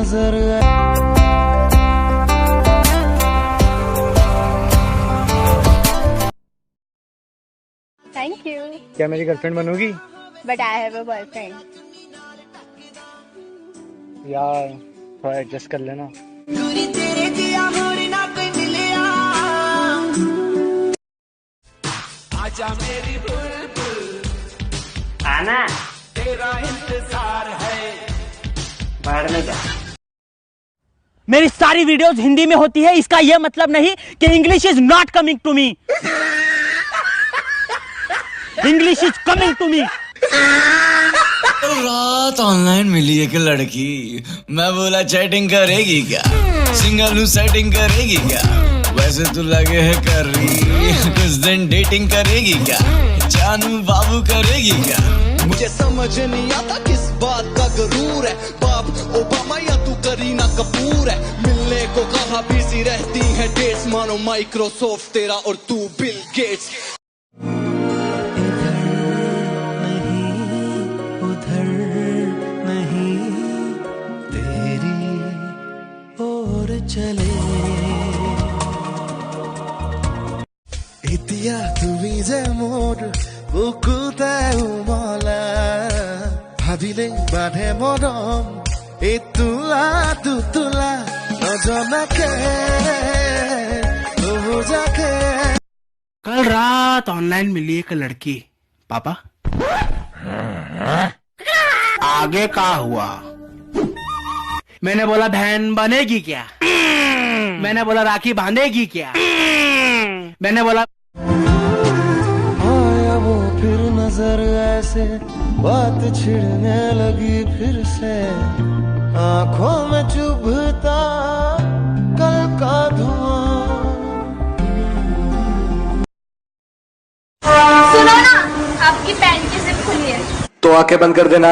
नजर thank you क्या मेरी गर्लफ्रेंड बनोगी? But I have a boyfriend. यार थोड़ा एडजस्ट कर लेना। आजा मेरी बुलबुल आना तेरा इंतजार है। बाहर में जा। मेरी सारी वीडियोस हिंदी में होती है, इसका यह मतलब नहीं कि English is not coming to me. English is coming to me. रात ऑनलाइन मिली एक लड़की, मैं बोला चैटिंग करेगी क्या, सिंगल हूँ सेटिंग करेगी क्या, वैसे तो लगे है कर रही, कुछ दिन डेटिंग करेगी क्या, जानू बाबू करेगी क्या। मुझे समझ नहीं आता किस बात का गरूर है, बाप ओबामा या तू करीना कपूर है। मिलने को कहा बिजी रहती है डेट्स, मानो माइक्रोसॉफ्ट तेरा और तू बिल गेट्स। उधर नहीं तेरी ओर चले इतिया তুমি যে মোর বুকুতে উমলা ভাবিলে বাঁধে মৰম এই তোলা দুতোলা নজনাকে যাকে। कल रात ऑनलाइन मिली एक लड़की, पापा आगे का हुआ? मैंने बोला बहन बनेगी क्या, मैंने बोला राखी बांधेगी क्या, मैंने बोला आया वो फिर नजर ऐसे बात छिड़ने लगी फिर से, आंखों में चुभता कल का धुआं। सुनो ना, आपकी पैंट की जिप खुली है। तो आंखें बंद कर देना।